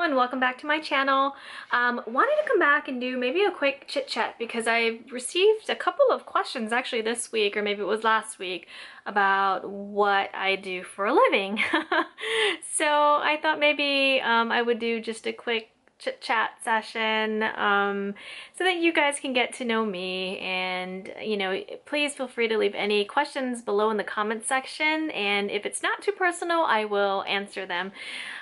and welcome back to my channel. Wanted to come back and do maybe a quick chit chat because I received a couple of questions actually this week, or maybe it was last week, about what I do for a living. So I thought maybe I would do just a quick chit chat session so that you guys can get to know me, and please feel free to leave any questions below in the comment section, and if it's not too personal I will answer them.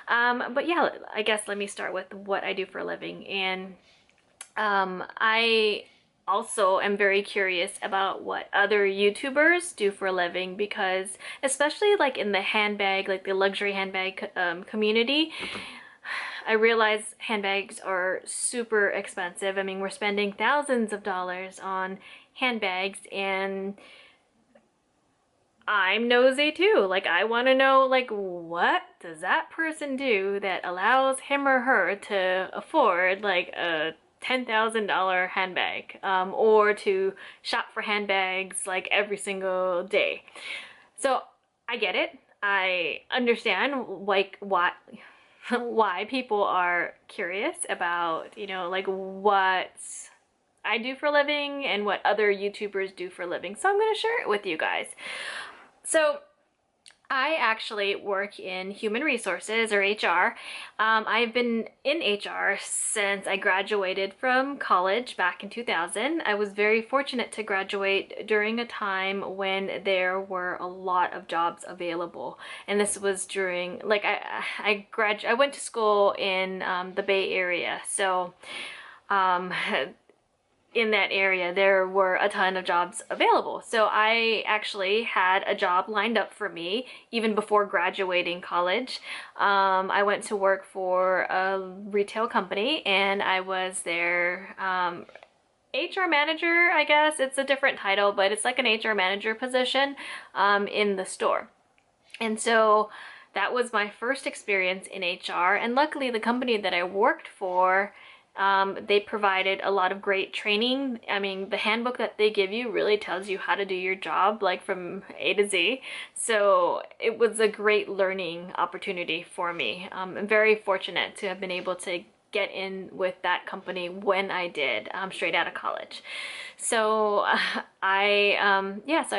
But yeah, I guess let me start with what I do for a living. And I also am very curious about what other YouTubers do for a living, because especially like in the handbag, like the luxury handbag community, I realize handbags are super expensive. I mean, we're spending thousands of dollars on handbags, and I'm nosy too. Like, I want to know, like, what does that person do that allows him or her to afford like a $10,000 handbag, or to shop for handbags like every single day. So I get it. I understand like why people are curious about, like what I do for a living and what other YouTubers do for a living. So I'm going to share it with you guys. So I actually work in human resources, or HR. I've been in HR since I graduated from college back in 2000. I was very fortunate to graduate during a time when there were a lot of jobs available. And this was during, like, I went to school in the Bay Area. So in that area there were a ton of jobs available. So I actually had a job lined up for me even before graduating college. I went to work for a retail company, and I was their HR manager, I guess. It's a different title, but it's like an HR manager position in the store. And so that was my first experience in HR, and luckily the company that I worked for, they provided a lot of great training. I mean, the handbook that they give you really tells you how to do your job, like from A to Z. So it was a great learning opportunity for me. I'm very fortunate to have been able to get in with that company when I did, straight out of college. So I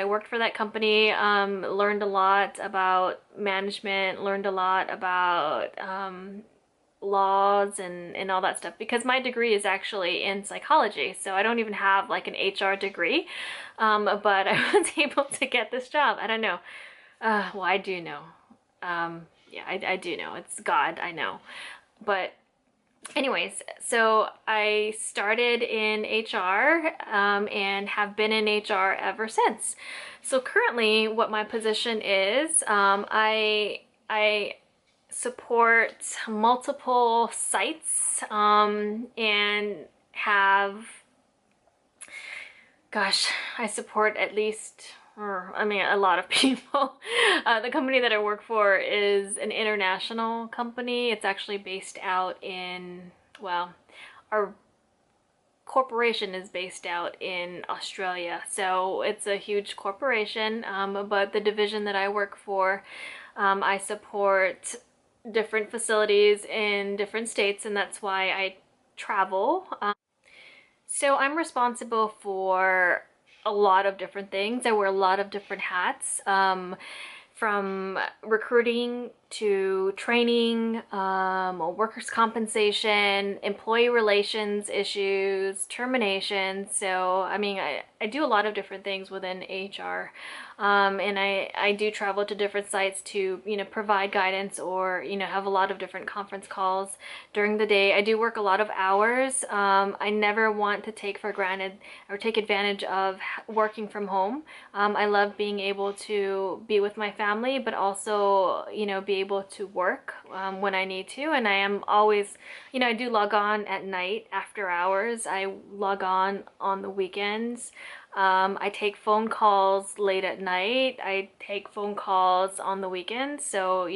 worked for that company, learned a lot about management, learned a lot about laws and all that stuff, because my degree is actually in psychology. So I don't even have like an HR degree, but I was able to get this job. I don't know. Well, I do know. Yeah, I do know. It's God, I know. But anyways, so I started in HR, and have been in HR ever since. So currently what my position is, I support multiple sites, and have, gosh, I support at least, or I mean, a lot of people. The company that I work for is an international company. It's actually based out in, well, our corporation is based out in Australia. So it's a huge corporation, but the division that I work for, I support different facilities in different states, and that's why I travel. So I'm responsible for a lot of different things. I wear a lot of different hats, from recruiting to training, workers' compensation, employee relations issues, termination. So I mean, I do a lot of different things within HR. And I do travel to different sites to, provide guidance, or, have a lot of different conference calls during the day. I do work a lot of hours. I never want to take for granted or take advantage of working from home. I love being able to be with my family, but also, be able to work when I need to. And I am always, I do log on at night after hours. I log on the weekends. I take phone calls late at night. I take phone calls on the weekends. So,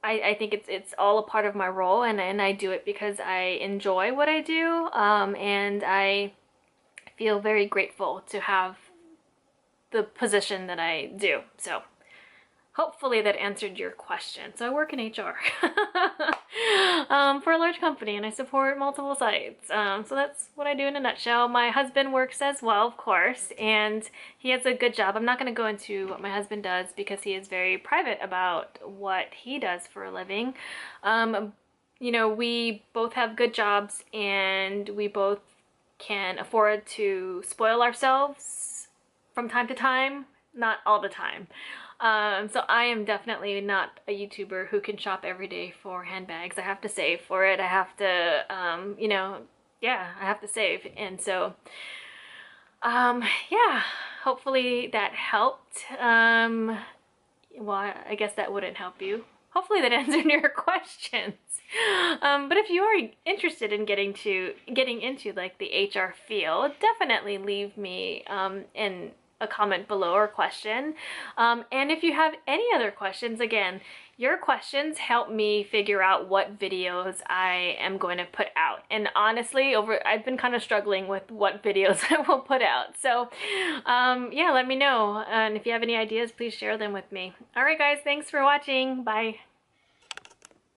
I think it's all a part of my role, and I do it because I enjoy what I do, and I feel very grateful to have the position that I do. So hopefully that answered your question. So I work in HR for a large company, and I support multiple sites. So that's what I do in a nutshell. My husband works as well, of course, and he has a good job. I'm not going to go into what my husband does because he is very private about what he does for a living. You know, we both have good jobs, and we both can afford to spoil ourselves from time to time, not all the time. So I am definitely not a YouTuber who can shop every day for handbags. I have to save for it. I have to, you know, yeah, I have to save. And so, yeah, hopefully that helped. Well, I guess that wouldn't help you. Hopefully that answered your questions. But if you are interested in getting into like the HR field, definitely leave me in a comment below or question. And if you have any other questions, again, your questions help me figure out what videos I am going to put out. And honestly, I've been kind of struggling with what videos I will put out. So yeah, let me know. And if you have any ideas, please share them with me. All right, guys, thanks for watching. Bye.